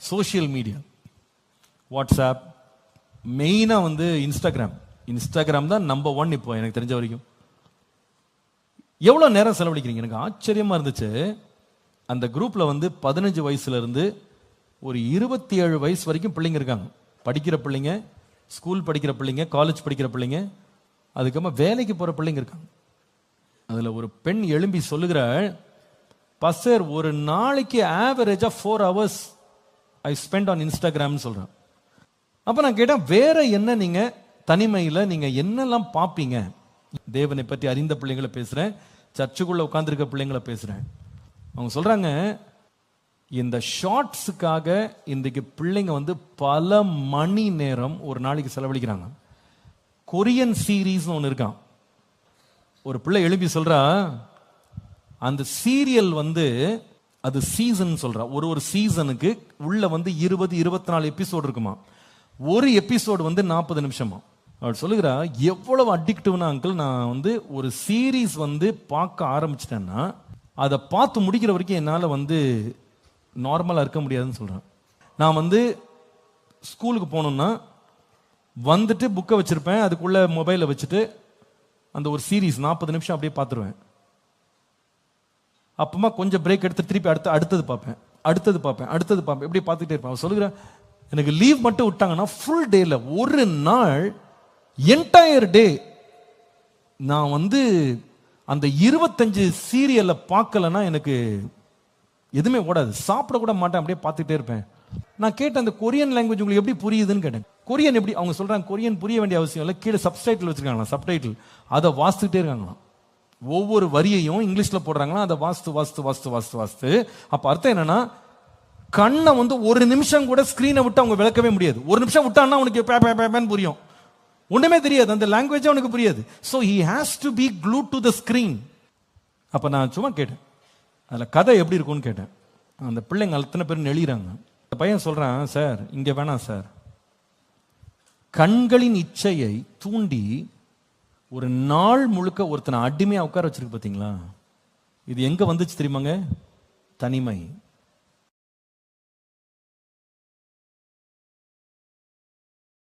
Social media, WhatsApp, மெயினாக வந்து Instagram தான் நம்பர் 1 இப்போ எனக்கு தெரிஞ்ச வரைக்கும். எவ்வளோ நேரம் செலவழிக்கிறீங்க? எனக்கு ஆச்சரியமாக இருந்துச்சு. அந்த குரூப்பில் வந்து 15 வயசுலேருந்து ஒரு 27 வயசு வரைக்கும் பிள்ளைங்க இருக்காங்க. படிக்கிற பிள்ளைங்க, ஸ்கூல் படிக்கிற பிள்ளைங்க, காலேஜ் படிக்கிற பிள்ளைங்க, அதுக்கப்புறமா வேலைக்கு போகிற பிள்ளைங்க இருக்காங்க. அதில் ஒரு பெண் எழும்பி சொல்லுகிறாள், பஸ்டர் ஒரு நாளைக்கு ஆவரேஜாக 4 hours ஐ ஸ்பெண்ட் ஆன் இன்ஸ்டாகிராம்னு சொல்கிறேன். அப்போ நான் கேட்டேன், வேற என்ன நீங்கள் தனிமையில் நீங்கள் என்னெல்லாம் பார்ப்பீங்க? தேவனை பற்றி அறிந்த பிள்ளைங்களை பேசுகிறேன், சர்ச்சுக்குள்ளே உட்காந்துருக்க பிள்ளைங்களை பேசுகிறேன். அவங்க சொல்கிறாங்க, இந்த ஷார்ட்ஸுக்காக இன்றைக்கு பிள்ளைங்க வந்து பல மணி நேரம் ஒரு நாளைக்கு செலவழிக்கிறாங்க. கொரியன் சீரீஸ்னு ஒன்று இருக்கான். ஒரு பிள்ளை எழுப்பி சொல்கிறா, அந்த சீரியல் வந்து அது சீசன் சொல்கிறா. ஒரு சீசனுக்கு உள்ள வந்து 20-24 எபிசோடு இருக்குமா. ஒரு எபிசோடு வந்து 40 நிமிஷமா. அவள் சொல்லுகிறா, எவ்வளவு அடிக்டிவ்னா அங்கிள், நான் வந்து ஒரு சீரீஸ் வந்து பார்க்க ஆரம்பிச்சிட்டேன்னா அதை பார்த்து முடிக்கிற வரைக்கும் என்னால் வந்து நார்மலாக இருக்க முடியாதுன்னு சொல்கிறேன். நான் வந்து ஸ்கூலுக்கு போகணுன்னா வந்துட்டு புக்கை வச்சுருப்பேன், அதுக்குள்ளே மொபைலை வச்சுட்டு அந்த ஒரு சீரீஸ் 40 நிமிஷம் அப்படியே பார்த்துருவேன். அப்பமா கொஞ்சம் பிரேக் எடுத்து திருப்பி அடுத்தது பார்ப்பேன் இப்படி பார்த்துட்டே இருப்பேன். அவன் சொல்லுகிறேன், எனக்கு லீவ் மட்டும் விட்டாங்கன்னா ஃபுல் டேல ஒரு நாள் என்டையர் டே நான் வந்து அந்த 25 சீரியலை பார்க்கலன்னா எனக்கு எதுவுமே ஓடாது, சாப்பிட கூட மாட்டேன், அப்படியே பார்த்துட்டே இருப்பேன். நான் கேட்டேன், அந்த கொரியன் லாங்குவேஜ் உங்களுக்கு எப்படி புரியுதுன்னு கேட்டேன். கொரியன் எப்படி? அவங்க சொல்றாங்க, கொரியன் புரிய வேண்டிய அவசியம் இல்லை, கீழே சப்டைட்டில் வச்சிருக்காங்களா, சப்டைட்டில் அதை வாசித்துட்டே இருக்காங்களாம். ஒவ்வொரு வரியையும் இங்கிலீஷ்ல போடுறாங்களா, அதை வாஸ்து. அப்ப அர்த்தம் என்னன்னா, கண்ணை வந்து ஒரு நிமிஷம் கூட ஸ்கிரீனை விட்டு அவங்க விளக்கவே முடியாது. ஒரு நிமிஷம் விட்டான்னா அவனுக்கு புரியும், ஒண்ணுமே தெரியாது, அந்த லாங்குவேஜ் அவனுக்கு புரியாது. So he has to be glued to the screen. அப்ப நான் சும்மா கேட்டேன், அதுல கதை எப்படி இருக்கும்னு கேட்டேன். அந்த பிள்ளைங்க அத்தனை பேர் எழுதுறாங்க. அந்த பையன் சொல்றான், சார் இங்க வேணாம் சார், கண்களின் இச்சையை தூண்டி ஒரு நாள் முழுக்க ஒருத்தனை அடிமையா உட்கார வச்சிருக்கு பார்த்தீங்களா, இது எங்க வந்துச்சு தெரியுமாங்க? தனிமை.